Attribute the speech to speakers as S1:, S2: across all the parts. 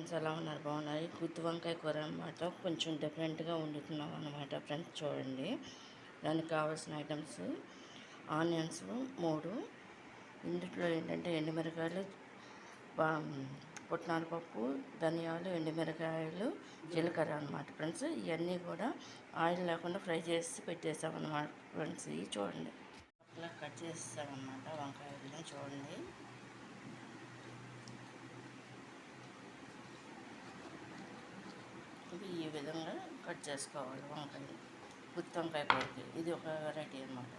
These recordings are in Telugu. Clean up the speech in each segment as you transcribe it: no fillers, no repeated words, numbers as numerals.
S1: ఫ్రెండ్స్ ఎలా ఉన్నారు? బాగున్నారు. గుత్తి వంకాయ కూర అనమాట. కొంచెం డిఫరెంట్గా వండుతున్నాం అనమాట ఫ్రెండ్స్. చూడండి, దానికి కావాల్సిన ఐటమ్స్: ఆనియన్స్ 3, ఇందులో ఏంటంటే ఎండుమిరకాయలు, పుట్నాల పప్పు, ధనియాలు, ఎండుమిరకాయలు, జీలకర్ర అనమాట ఫ్రెండ్స్. ఇవన్నీ కూడా ఆయిల్ లేకుండా ఫ్రై చేసి పెట్టేసామన్నమాట ఫ్రెండ్స్. ఇవి చూడండి, అట్లా కట్ చేస్తామన్నమాట వంకాయలని. చూడండి, ఇవి ఈ విధంగా కట్ చేసుకోవాలి వంకాయ. గుత్తి వంకాయ కూరకి ఇది ఒక వెరైటీ అన్నమాట.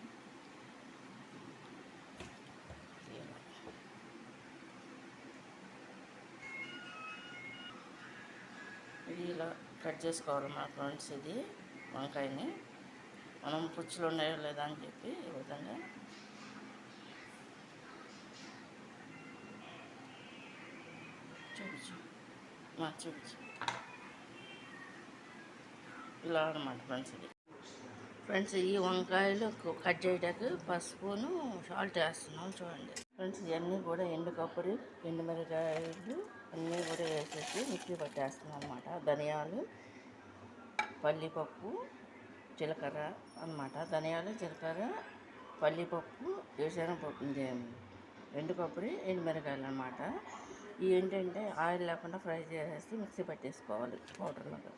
S1: ఇది ఇలా కట్ చేసుకోవాలన్నమాట ఫ్రెండ్స్. ఇది వంకాయని మనం పుచ్చులు ఉన్నాయో లేదా అని చెప్పి ఈ విధంగా చూపించు ఇలా అనమాట ఫ్రెండ్స్. ఇది ఫ్రెండ్స్, ఈ వంకాయలు కట్ చేయడానికి పసుపును సాల్ట్ వేస్తున్నాం. చూడండి ఫ్రెండ్స్, ఇవన్నీ కూడా ఎండు కొబ్బరి, ఎండుమిరకాయలు అన్నీ కూడా వేసేసి మిక్సీ పట్టేస్తున్నాం అన్నమాట. ధనియాలు, పల్లిపప్పు, జీలకర్ర అన్నమాట. ధనియాలు, జీలకర్ర, పల్లిపప్పు, వేరుశనగపప్పు, ఎండు కొబ్బరి, ఎండుమిరకాయలు అన్నమాట. ఇవి ఏంటంటే ఆయిల్ లేకుండా ఫ్రై చేసేసి మిక్సీ పట్టేసుకోవాలి పౌడర్లాగా.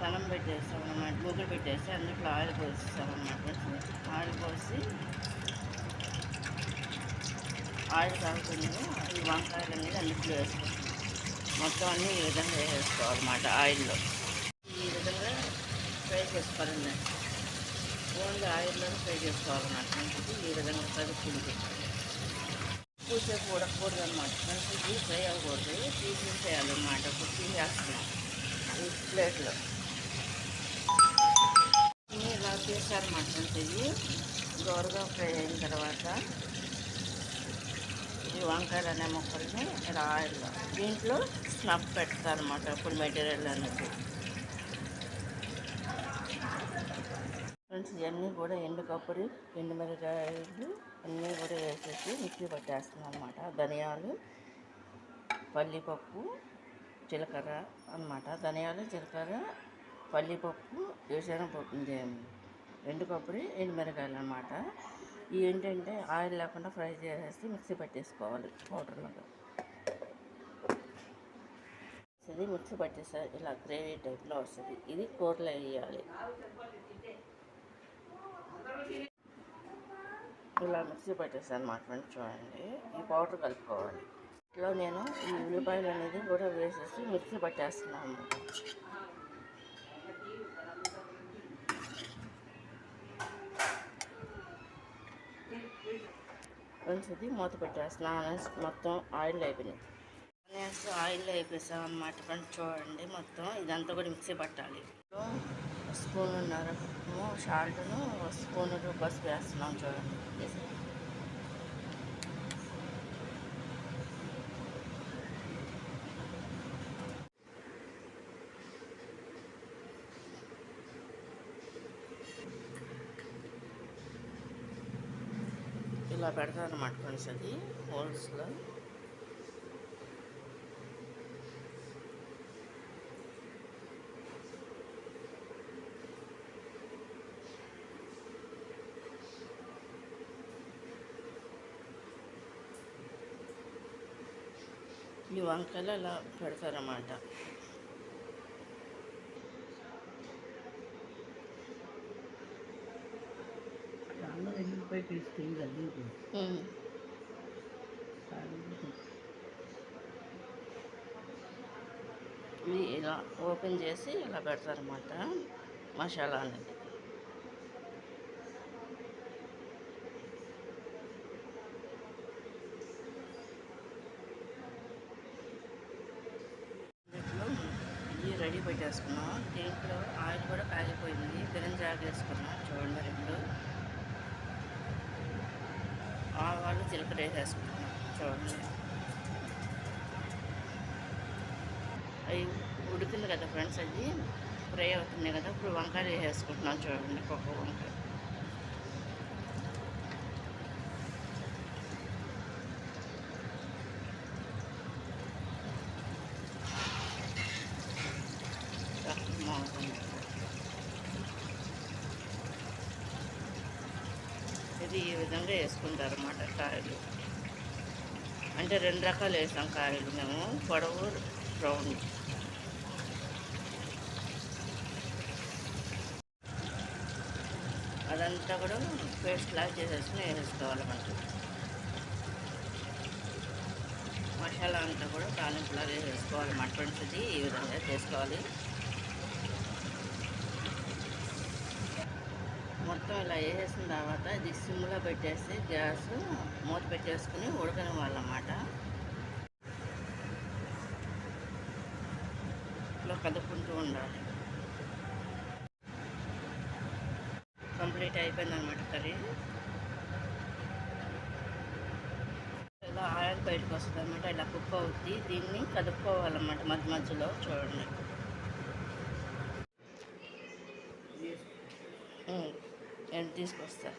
S1: కలం పెట్టేస్తాం అన్నమాట. ముగ్గురు పెట్టేసి అందులో ఆయిల్ పోసిస్తాం అన్నమాట. ఆయిల్ పోసి ఆయిల్ కాకుండా ఈ వంకాయలు అనేది అందులో వేసుకుంటాం. మొత్తం అన్నీ ఈ విధంగా వేసుకోవాలన్నమాట ఆయిల్లో. ఈ విధంగా ఫ్రై చేసుకోవాలండి. ఓన్లీ ఆయిల్లో ఫ్రై చేసుకోవాలన్నమాట. ఈ విధంగా కలుపుకుంటే పూసేపు ఉడకకూడదు అనమాట. ఇది ఫ్రై అవ్వకూడదు, తీసేసేయాలన్నమాట. ఇప్పుడు తీసేస్తున్నాం ఈ ప్లేట్లో. ఇలా చేశారన్నమాట. ఇది దోరగా ఫ్రై అయిన తర్వాత ఈ వంకాయలు అనే ముక్కల్ని ఇలా ఆయిల్లో దీంట్లో స్నఫ్ పెడతారన్నమాట. ఇప్పుడు మెటీరియల్ అనేది ఫ్రెండ్స్. ఇవన్నీ కూడా ఎండు కొబ్బరి, ఎండుమిరకాయలు అన్నీ కూడా వేసేసి మిక్సీ పట్టేస్తున్నాం అన్నమాట. ధనియాలు, పల్లిపప్పు, జీలకర్ర అన్నమాట. ధనియాలు, జీలకర్ర, పల్లిపప్పు, వేరుశనగపప్పు, ఎండు కొబ్బరి, ఎండుమిరకాయలు అన్నమాట. ఇవి ఏంటంటే ఆయిల్ లేకుండా ఫ్రై చేసేసి మిక్సీ పట్టేసుకోవాలి పౌడర్లాగా. ఇది మిక్సీ పట్టేసారి ఇలా గ్రేవీ టైప్లో వస్తుంది. ఇది కూరలో వేయాలి. ఇలా మిక్సీ పట్టేసాను అన్నమాట ఫ్రెండ్స్. చూడండి, ఈ పౌడర్ కలుపుకోవాలి. ఇట్లా నేను ఈ ఉల్లిపాయలు అనేది కూడా వేసేసి మిక్సీ పట్టేస్తున్నాను. ఫ్రెండ్స్, ఇది మూత పెట్టేస్తున్నాను. మొత్తం ఆయిల్ అయిపోయినాయి. ఆయిల్ అయిపోయాం అన్నమాట ఫ్రెండ్స్. చూడండి, మొత్తం ఇదంతా కూడా మిక్సీ పట్టాలి. స్పూన్నర సాల్ట్ను, స్పూన్ పసుపు వేస్తున్నాం. చూడండి, ఇలా పెడతారన్నమాట ఫ్రెండ్స్. అది హోల్స్లో ఈ వంకాయలు అలా పెడతారన్నమాట. ఇది ఇలా ఓపెన్ చేసి ఇలా పెడతారన్నమాట మసాలా అనేది. రెడీ పెట్టేసుకున్నాం. దీంట్లో ఆయిల్ కూడా కాగిపోయింది. బిరింజాకు వేసుకున్నాం. చూడండి, 2 ఆవాలు, జీలకర్ర వేసేసుకున్నాం. చూడండి, అవి ఉడికింది కదా ఫ్రెండ్స్. అది ఫ్రై అవుతున్నాయి కదా. ఇప్పుడు వంకాయలు వేసేసుకుంటున్నాం. చూడండి, ఒక్కొక్క వంకాయ. ఇది ఈ విధంగా వేసుకుంటారు అన్నమాట కాయలు. అంటే 2 రకాలు వేసాం కాయలు మేము, పొడవు, రౌండ్. అదంతా కూడా పేస్ట్ లాగా చేసేసుకుని వేసేసుకోవాలి మనకి. మసాలా అంతా కూడా తాలింపులాగా వేసుకోవాలి. మటన్స్ది ఈ విధంగా చేసుకోవాలి. మొత్తం ఇలా వేసేసిన తర్వాత ఇది సిమ్లో పెట్టేసి గ్యాస్ మూత పెట్టేసుకుని ఉడకనివ్వాలన్నమాట. ఇలా కదుపుకుంటూ ఉండాలి. కంప్లీట్ అయిపోయిందన్నమాట కర్రీ. ఇలా ఆయిల్ బయటకు వస్తుంది అనమాట. ఇలా కుక్ అవుద్ది. దీన్ని కదుపుకోవాలన్నమాట మధ్య మధ్యలో. చూడండి, నేను తీసుకొస్తా.